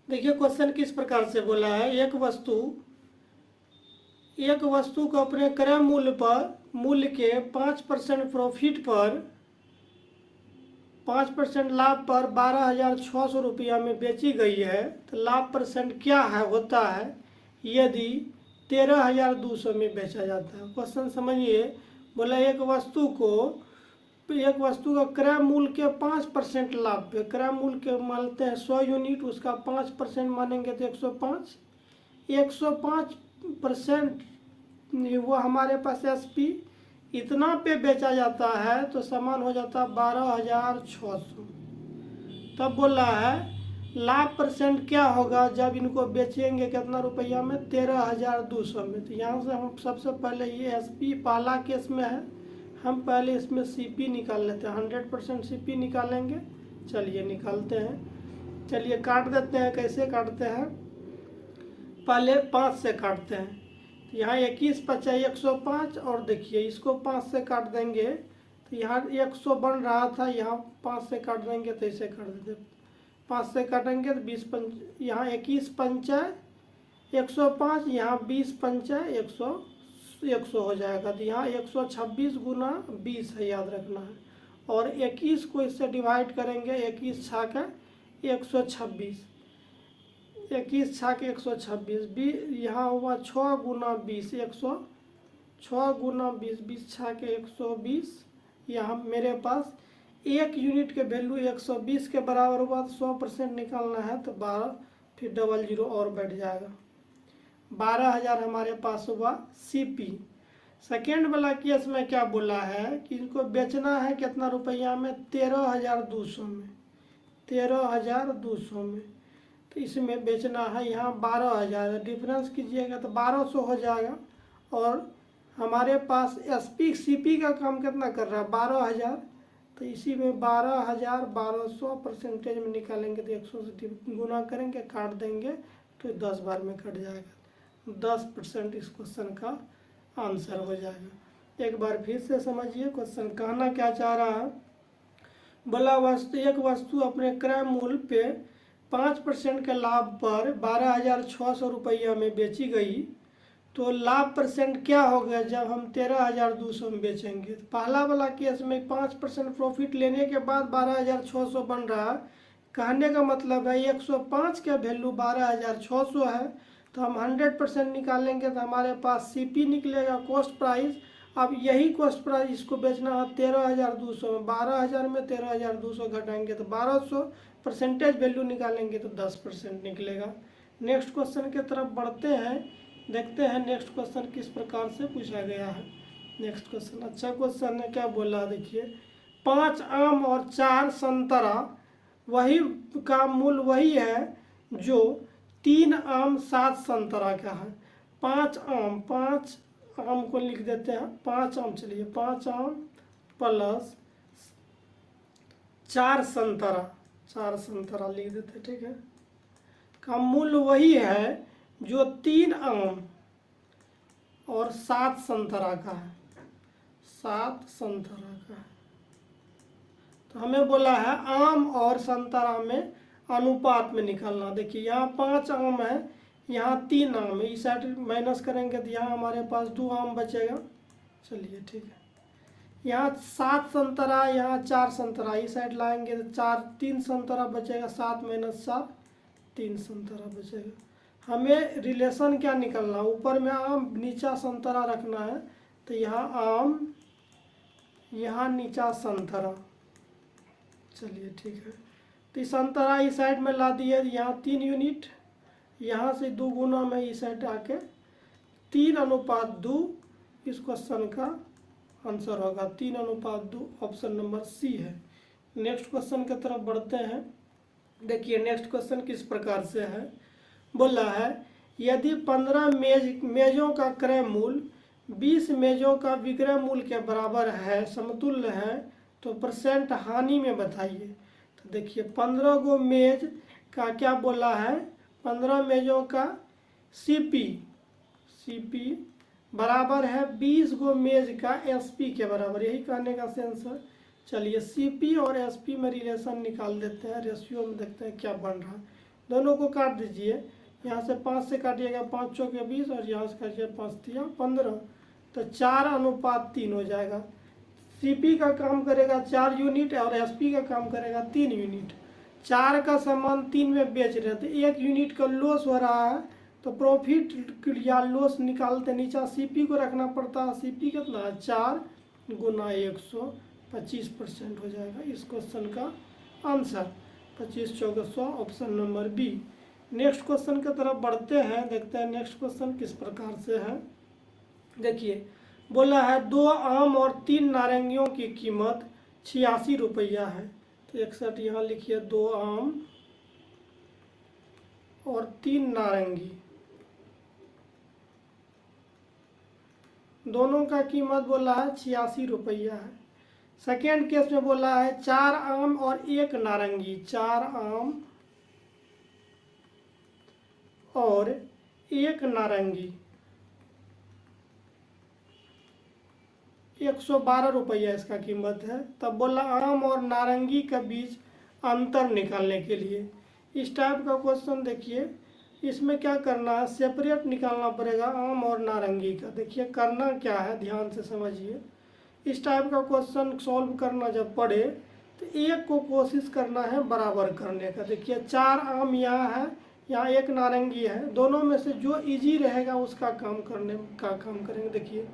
देखिए क्वेश्चन किस प्रकार से बोला है। एक वस्तु को अपने क्रय मूल्य के 5% प्रॉफिट पर 5% लाभ पर 12,600 रुपया में बेची गई है, तो लाभ परसेंट क्या है होता है यदि 13,200 में बेचा जाता है। क्वेश्चन समझिए। बोला एक वस्तु का क्रय मूल्य के 5% लाभ पे, क्रय मूल्य के मानते हैं 100 यूनिट, उसका 5% मानेंगे तो 105% वो हमारे पास एसपी इतना पे बेचा जाता है, तो सामान हो जाता है 12,600। तब बोला है लाभ परसेंट क्या होगा जब इनको बेचेंगे कितना रुपया में, 13,200 में। तो यहाँ से हम सबसे पहले ये एसपी पहला केस में है, हम पहले इसमें सीपी निकाल लेते हैं। 100% सीपी निकालेंगे। चलिए निकालते हैं। चलिए काट देते हैं। कैसे काटते हैं, पहले 5 से काटते हैं। तो यहाँ 21 5 105, और देखिए इसको 5 से काट देंगे तो यहाँ 100 बन रहा था, यहाँ 5 से काट देंगे तो इसे काट देते। 5 से काटेंगे तो 20 पंच, यहाँ 21 पंचा 105, यहाँ 20 पंचा 100 हो जाएगा। तो यहाँ 126 गुना 20 है, याद रखना है। और 21 को इससे डिवाइड करेंगे, 21 छः का 126, 21 छः के 126, यहाँ हुआ 6 गुना 20, 6 गुना 20, 20 छः के 120। यहाँ मेरे पास एक यूनिट के वैल्यू 120 के बराबर हुआ, तो 100% निकालना है तो 12, फिर 00 और बैठ जाएगा। 12,000 हमारे पास हुआ सीपी। सेकेंड वाला केस में क्या बोला है कि इनको बेचना है कितना रुपया में, 13,200 में, 13,200 में। तो इसमें बेचना है, यहाँ 12,000 डिफरेंस कीजिएगा तो 1200 हो जाएगा। और हमारे पास एसपी सीपी का काम कितना कर रहा है, 12,000। तो इसी में 12,000 1200 परसेंटेज में निकालेंगे तो 100 से गुना करेंगे, काट देंगे तो 10 बार में कट जाएगा। 10% इस क्वेश्चन का आंसर हो जाएगा। एक बार फिर से समझिए क्वेश्चन कहना क्या चाह रहा है। बोला एक वस्तु अपने क्रय मूल्य पे 5% के लाभ पर 12,600 रुपया में बेची गई, तो लाभ परसेंट क्या हो गया जब हम 13,200 में बेचेंगे। तो पहला वाला केस में 5% प्रॉफिट लेने के बाद 12,600 बन रहा है। कहने का मतलब है 105 का वैल्यू 12,600 है, तो हम 100% निकालेंगे तो हमारे पास सीपी निकलेगा, कॉस्ट प्राइस। अब यही कॉस्ट प्राइस इसको बेचना है 13,200 में, 12,000 में 13,200 घटाएंगे तो 1,200, परसेंटेज वैल्यू निकालेंगे तो 10% निकलेगा। नेक्स्ट क्वेश्चन की तरफ बढ़ते हैं, देखते हैं नेक्स्ट क्वेश्चन किस प्रकार से पूछा गया है। नेक्स्ट क्वेश्चन अच्छा क्वेश्चन है। क्या बोला देखिए, 5 आम और 4 संतरा वही का मूल्य वही है जो 3 आम 7 संतरा का है। 5 आम को लिख देते हैं 5 आम। चलिए 5 आम प्लस 4 संतरा लिख देते, ठीक है। का मूल्य वही है जो 3 आम और 7 संतरा का है, 7 संतरा का है। तो हमें बोला है आम और संतरा में अनुपात में निकालना। देखिए यहाँ 5 आम है, यहाँ 3 आम है, इस साइड माइनस करेंगे तो यहाँ हमारे पास 2 आम बचेगा। चलिए ठीक है। यहाँ 7 संतरा, यहाँ 4 संतरा, इस साइड लाएंगे तो 3 संतरा बचेगा, 7 - 7 3 संतरा बचेगा। हमें रिलेशन क्या निकलना, ऊपर में आम नीचा संतरा रखना है। तो यहाँ आम, यहाँ नीचा संतरा। चलिए ठीक है। तो संतरा इस साइड में ला दिए, यहाँ 3 यूनिट, यहाँ से 2 गुना में इस साइड आके 3:2 इस क्वेश्चन का आंसर होगा। 3:2 ऑप्शन नंबर सी है। नेक्स्ट क्वेश्चन की तरफ बढ़ते हैं। देखिए नेक्स्ट क्वेश्चन किस प्रकार से है। बोला है यदि 15 मेजों का क्रय मूल्य 20 मेजों का विक्रय मूल्य के बराबर है, समतुल्य है, तो परसेंट हानि में बताइए। तो देखिए 15 गो मेज का क्या बोला है, 15 मेजों का सीपी बराबर है 20 गो मेज का एसपी के बराबर, यही कहने का सेंस है। चलिए सीपी और एसपी में रिलेशन निकाल देते हैं, रेशियो में देखते हैं क्या बन रहा है। दोनों को काट दीजिए। यहाँ से 5 से काटिएगा 5 चौके 20 और यहाँ से काटिए 5 तिया 15, तो 4:3 हो जाएगा। सीपी का काम करेगा 4 यूनिट और एसपी का काम करेगा 3 यूनिट। 4 का सामान 3 में बेच रहे थे, 1 यूनिट का लॉस हो रहा है, तो प्रॉफिट या लॉस निकालते नीचे सीपी को रखना पड़ता है। सीपी कितना है 4 गुना 125% हो जाएगा। इस क्वेश्चन का आंसर 25 चौके 100, option number B. Next question की तरफ बढ़ते हैं, देखते हैं नेक्स्ट क्वेश्चन किस प्रकार से है। देखिए बोला है 2 आम और 3 नारंगियों की कीमत 86 रुपया है। तो 61 यहाँ लिखिए, 2 आम और 3 नारंगी, दोनों का कीमत बोला है 86 रुपया है। सेकेंड केस में बोला है 4 आम और 1 नारंगी, 4 आम और 1 नारंगी, 112 रुपया इसका कीमत है। तब बोला आम और नारंगी के बीच अंतर निकालने के लिए। इस टाइप का क्वेश्चन देखिए, इसमें क्या करना है, सेपरेट निकालना पड़ेगा आम और नारंगी का। देखिए करना क्या है, ध्यान से समझिए। इस टाइप का क्वेश्चन सॉल्व करना जब पड़े तो एक को कोशिश करना है बराबर करने का। देखिए 4 आम यहाँ है, यहाँ 1 नारंगी है, दोनों में से जो इजी रहेगा उसका काम करेंगे। देखिए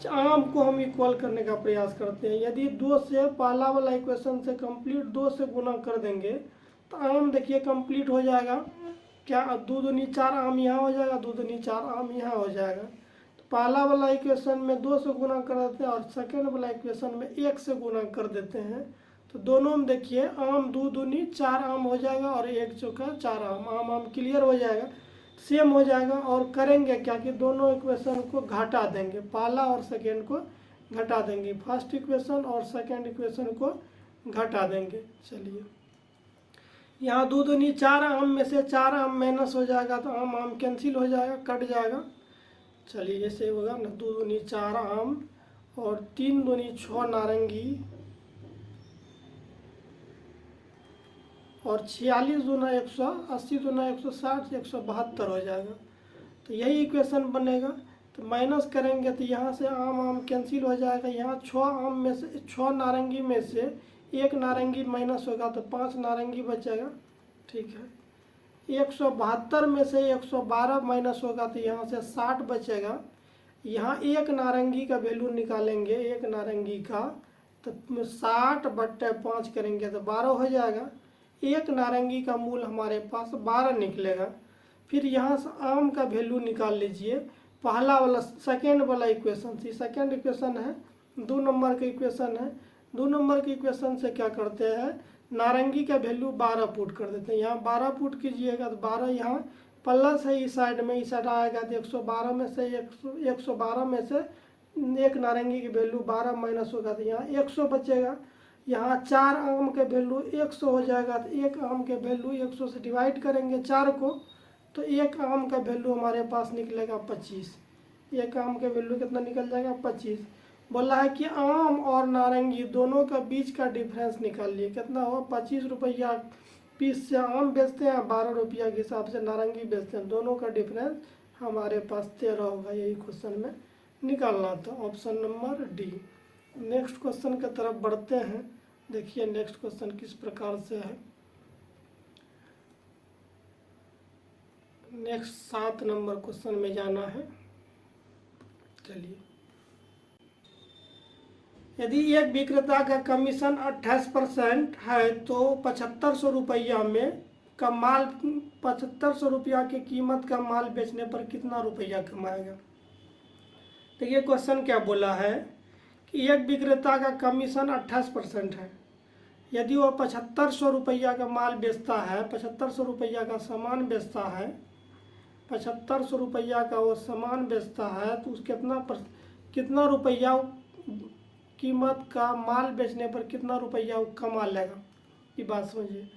आम को हम इक्वल करने का प्रयास करते हैं। यदि 2 से पहला वाला इक्वेशन से कंप्लीट 2 से गुना कर देंगे तो आम देखिए कंप्लीट हो जाएगा। क्या 2 दूनी 4 आम यहाँ हो जाएगा, 2 दूनी 4 आम यहाँ हो जाएगा। तो पहला वाला इक्वेशन में 2 से गुना कर देते हैं और सेकेंड वाला इक्वेशन में 1 से गुना कर देते हैं। तो दोनों में देखिए आम 2 दूनी 4 आम हो जाएगा और 1 चौका 4 आम, आम आम क्लियर हो जाएगा, सेम हो जाएगा। और करेंगे क्या कि दोनों इक्वेशन को घटा देंगे, पहला और सेकेंड को घटा देंगे, फर्स्ट इक्वेशन और सेकेंड इक्वेशन को घटा देंगे। चलिए यहाँ 2 दूनी 4 आम में से 4 आम माइनस हो जाएगा तो आम आम कैंसिल हो जाएगा, कट जाएगा। चलिए ऐसे होगा ना, 2 दूनी 4 आम और 3 दूनी 6 नारंगी और 46 दूना 180 दूना 160, 172 हो जाएगा। तो यही इक्वेशन बनेगा। तो माइनस करेंगे तो यहाँ से आम आम कैंसिल हो जाएगा। यहाँ 6 आम में से 6 नारंगी में से 1 नारंगी माइनस होगा तो 5 नारंगी बचेगा, ठीक है। 172 में से 112 माइनस होगा तो यहाँ से 60 बचेगा। यहाँ 1 नारंगी का वैल्यू निकालेंगे, 1 नारंगी का, तो 60/5 करेंगे तो 12 हो जाएगा। 1 नारंगी का मूल हमारे पास 12 निकलेगा। फिर यहाँ से आम का वैल्यू निकाल लीजिए, पहला वाला सेकेंड वाला इक्वेशन थी, सेकेंड इक्वेशन है, 2 नंबर का इक्वेशन है। 2 नंबर के इक्वेशन से क्या करते हैं, नारंगी का वैल्यू 12 पुट कर देते हैं। यहाँ 12 पुट कीजिएगा तो 12 यहाँ प्लस है, इस साइड में, इस साइड आएगा तो 112 में से 112 में से 1 नारंगी की वैल्यू 12 माइनस होगा तो यहाँ 100 बचेगा। यहाँ 4 आम के वैल्यू 100 हो जाएगा तो 1 आम के वैल्यू 100 से डिवाइड करेंगे 4 को, तो 1 आम का वैल्यू हमारे पास निकलेगा 25। 1 आम के वैल्यू कितना निकल जाएगा 25। बोला है कि आम और नारंगी दोनों का बीच का डिफरेंस निकालिए, कितना हुआ 25 रुपया पीस से आम बेचते हैं, 12 रुपया के हिसाब से नारंगी बेचते हैं, दोनों का डिफरेंस हमारे पास 13 होगा। यही क्वेश्चन में निकालना था, option number D. Next question की तरफ बढ़ते हैं। देखिए नेक्स्ट क्वेश्चन किस प्रकार से है। नेक्स्ट 7 नंबर क्वेश्चन में जाना है। चलिए, यदि एक विक्रेता का कमीशन 28% है तो 7500 रुपया में का माल 7500 रुपया की कीमत का माल बेचने पर कितना रुपया कमाएगा। देखिए क्वेश्चन क्या बोला है कि एक विक्रेता का कमीशन 28% है। यदि वो 7500 रुपया का माल बेचता है, 7500 रुपया का सामान बेचता है, 7500 रुपया का वो सामान बेचता है तो उस कितना रुपया कीमत का माल बेचने पर कितना रुपया वो कमा लेगा, ये बात समझिए।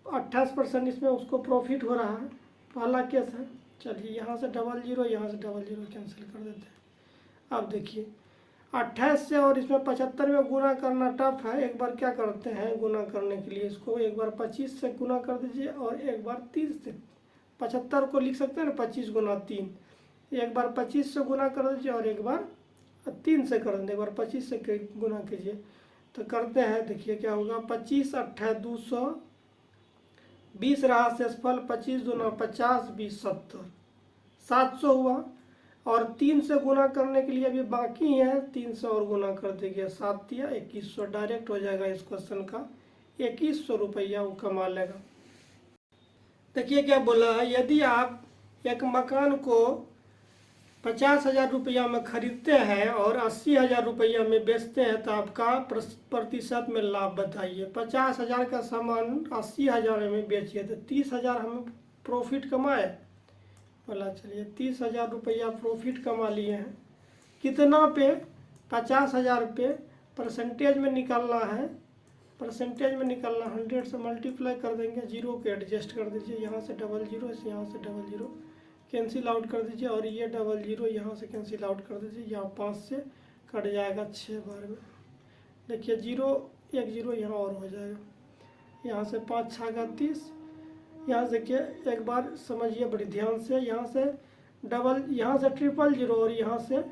28% इसमें उसको प्रॉफिट हो रहा है, पहला केस है। चलिए यहाँ से 00, यहाँ से 00 कैंसिल कर देते हैं। अब देखिए 28 से और इसमें 75 में गुना करना टफ है। एक बार क्या करते हैं गुना करने के लिए, इसको एक बार 25 से गुना कर दीजिए और एक बार 30 से। 75 को लिख सकते हैं ना 25 गुना 3, एक बार 25 से गुना कर दीजिए और एक बार 3 से कर दीजिए, एक बार 25 से गुना कीजिए। तो करते हैं, देखिए क्या होगा। 25 8 200, 20 रहा शेषफल, 25 दूना 50, 20 70, 700 हुआ। और 3 से गुना करने के लिए अभी बाकी है, 3 से और गुना कर देंगे, 7 या 2100 डायरेक्ट हो जाएगा। इस क्वेश्चन का 2100 रुपया वो कमा लेगा। देखिए क्या बोला है, यदि आप एक मकान को 50,000 रुपया में खरीदते हैं और 80,000 रुपया में बेचते हैं तो आपका प्रतिशत में लाभ बताइए। 50,000 का सामान 80,000 में बेचिए तो 30,000 हम प्रॉफिट कमाए। बोला चलिए 30,000 रुपया प्रॉफिट कमा लिए हैं। कितना पे? 50,000 पे। परसेंटेज में निकालना है, परसेंटेज में निकालना 100 से मल्टीप्लाई कर देंगे, जीरो के एडजस्ट कर दीजिए, यहाँ से डबल जीरो, यहाँ से डबल जीरो कैंसिल आउट कर दीजिए और ये डबल जीरो यहाँ से कैंसिल आउट कर दीजिए, यहाँ 5 से कट जाएगा 6 बार में। देखिए जीरो, एक जीरो यहाँ और हो जाएगा, यहाँ से 5 6 30, यहाँ से देखिए एक बार समझिए बड़ी ध्यान से, यहाँ से डबल, यहाँ से ट्रिपल जीरो और यहाँ से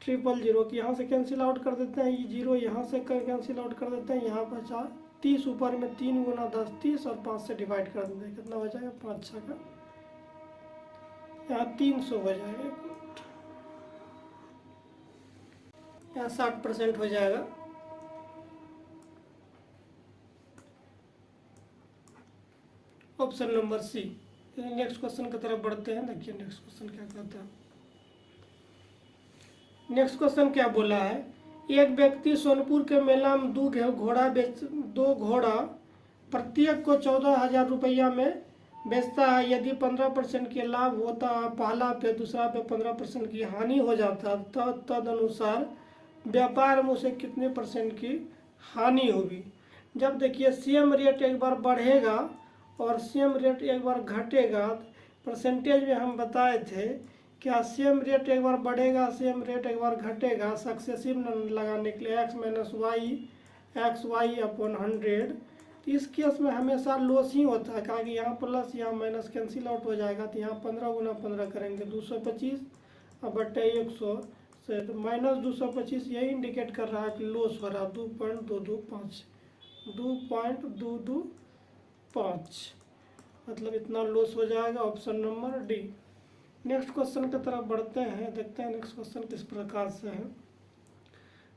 ट्रिपल जीरो की यहाँ से कैंसिल आउट कर देते हैं, ये जीरो यहाँ से कैंसिल आउट कर देते हैं, यहाँ पर 4 30 ऊपर में 3 गुना 10 30 और 5 से डिवाइड कर देते हैं, कितना हो जाएगा 5 6 का, यहाँ 300 हो जाएगा, यहाँ 60% हो जाएगा। Option number C. Next question की तरफ बढ़ते हैं, देखिए नेक्स्ट क्वेश्चन क्या कहता है। नेक्स्ट क्वेश्चन क्या बोला है, एक व्यक्ति सोनपुर के मेला में दो घोड़ा प्रत्येक को 14,000 रुपया में बेचता है। यदि 15% के लाभ होता है पहला पे, दूसरा पे 15% की हानि हो जाता तो तदनुसार व्यापार में उसे कितने % की हानि होगी। जब देखिए सेम रेट एक बार बढ़ेगा और सेम रेट एक बार घटेगा, परसेंटेज में हम बताए थे क्या, सेम रेट एक बार बढ़ेगा सेम रेट एक बार घटेगा, सक्सेसिव लगाने के लिए एक्स वाई अपॉन 100। तो इस केस में हमेशा लॉस ही होता है, क्योंकि यहाँ प्लस यहाँ माइनस कैंसिल आउट हो जाएगा, तो यहाँ 15 गुना 15 करेंगे 225 और बटे 100 से तो माइनस 225, यही इंडिकेट कर रहा है कि लॉस हो रहा है 2.225, मतलब इतना लॉस हो जाएगा। Option number D. Next question की तरफ बढ़ते हैं, देखते हैं नेक्स्ट क्वेश्चन किस प्रकार से है।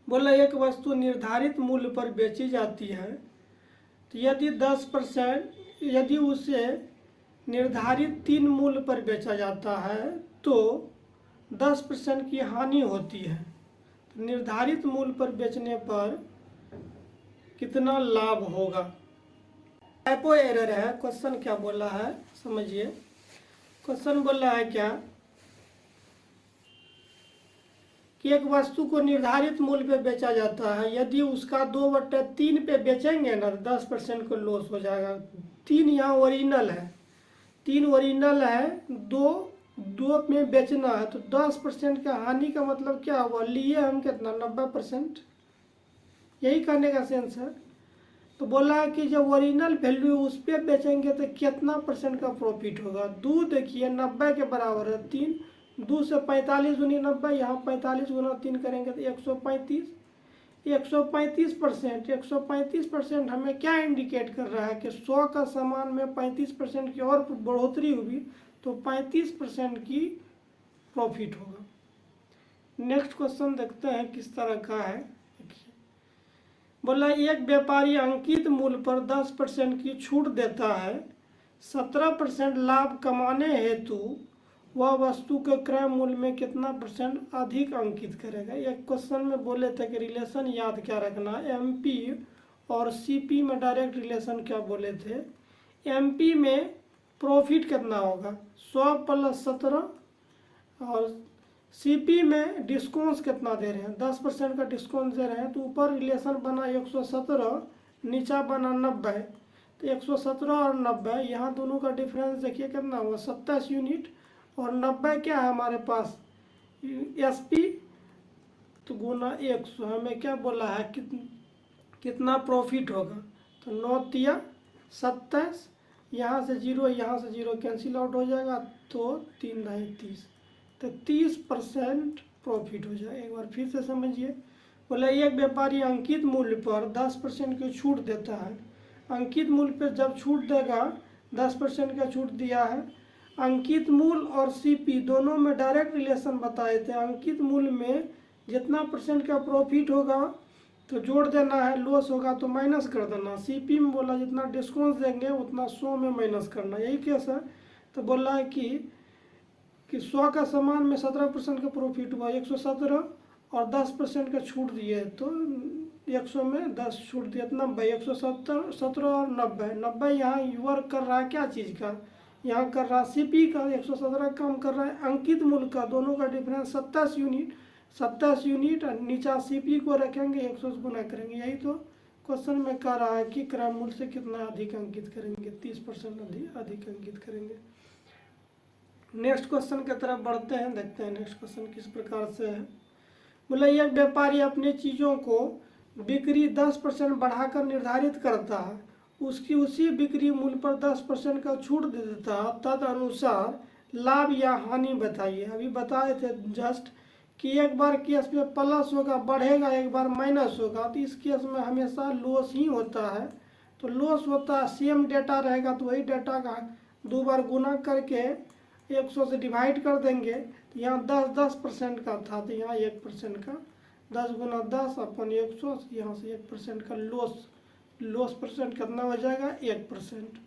बोला एक वस्तु निर्धारित मूल्य पर बेची जाती है तो यदि 10%, यदि उसे निर्धारित 3 मूल्य पर बेचा जाता है तो 10% की हानि होती है। तो निर्धारित मूल्य पर बेचने पर कितना लाभ होगा। टाइपो एरर है। क्वेश्चन क्या बोला है समझिए। क्वेश्चन बोल रहा है क्या कि एक वस्तु को निर्धारित मूल्य पे बेचा जाता है, यदि उसका 2/3 पे बेचेंगे ना 10% को लॉस हो जाएगा। 3 यहाँ ओरिजिनल है, 3 ओरिजिनल है, 2 में बेचना है तो 10% का हानि का मतलब क्या हुआ, लिए हम कितना 90%, यही कहने का सेंस है। तो बोला कि जब ओरिजिनल वैल्यू उस पर बेचेंगे तो कितना % का प्रॉफिट होगा। 2 देखिए 90 के बराबर है, 3 2 से 45 दूनी 90, यहाँ 45 गुना 3 करेंगे तो 135, 135%। 135% हमें क्या इंडिकेट कर रहा है कि 100 का सामान में 35% की और बढ़ोतरी हुई तो 35% की प्रॉफिट होगा। नेक्स्ट क्वेश्चन देखते हैं किस तरह का है। बोला एक व्यापारी अंकित मूल्य पर 10% की छूट देता है, 17% लाभ कमाने हेतु वह वस्तु के क्रय मूल्य में कितना % अधिक अंकित करेगा। एक क्वेश्चन में बोले थे कि रिलेशन याद क्या रखना, एमपी और सीपी में डायरेक्ट रिलेशन क्या बोले थे। एमपी में प्रॉफिट कितना होगा 100 + 17 और सीपी में डिस्काउंट कितना दे रहे हैं 10% का डिस्काउंट दे रहे हैं। तो ऊपर रिलेशन बना 117, नीचा बना 90, तो 117 और 90 यहाँ दोनों का डिफरेंस देखिए कितना हुआ 27 यूनिट। और 90 क्या है हमारे पास एसपी तो गुना 100, हमें क्या बोला है कितना प्रॉफिट होगा। तो 9 तिया 27, यहाँ से 0 कैंसिल आउट हो जाएगा, तो 3 ढाई 30, तो 30% प्रॉफिट हो जाएगा। एक बार फिर से समझिए, बोले एक व्यापारी अंकित मूल्य पर 10% की छूट देता है। अंकित मूल्य पर जब छूट देगा, 10% का छूट दिया है। अंकित मूल्य और सीपी दोनों में डायरेक्ट रिलेशन बताए थे। अंकित मूल्य में जितना परसेंट का प्रॉफिट होगा तो जोड़ देना है, लॉस होगा तो माइनस कर देना। सीपी में बोला जितना डिस्काउंट देंगे उतना 100 में माइनस करना, यही केस है। तो बोला है कि 100 का सामान में 17% का प्रॉफिट हुआ, 117, और 10% का छूट दिए, तो 100 में 10 छूट दिया, 90, 170, 17 और 90, 90 यहाँ वर्क कर रहा है क्या चीज़ का, यहाँ कर रहा है सीपी का। 117 काम कर रहा है अंकित मूल्य का, दोनों का डिफरेंस 27 यूनिट, और नीचा सीपी को रखेंगे, 100 से गुना करेंगे। यही तो क्वेश्चन में कह रहा है कि क्रय मूल्य से कितना अधिक अंकित करेंगे, 30% अधिक अंकित करेंगे। नेक्स्ट क्वेश्चन की तरफ बढ़ते हैं, देखते हैं नेक्स्ट क्वेश्चन किस प्रकार से है। बोले एक व्यापारी अपने चीज़ों को बिक्री 10% बढ़ाकर निर्धारित करता है, उसकी उसी बिक्री मूल्य पर 10% का छूट दे देता है, तद अनुसार लाभ या हानि बताइए। अभी बताए थे जस्ट कि एक बार केस में प्लस होगा, बढ़ेगा, एक बार माइनस होगा, तो इस केस में हमेशा लॉस ही होता है। तो लॉस होता है, सेम डेटा रहेगा तो वही डेटा का 2 बार गुना करके 100 से डिवाइड कर देंगे। तो यहाँ 10% का था, तो यहाँ 1% का 10 गुना 10 अपन 100, यहाँ से 1% का लॉस परसेंट कितना हो जाएगा, 1%।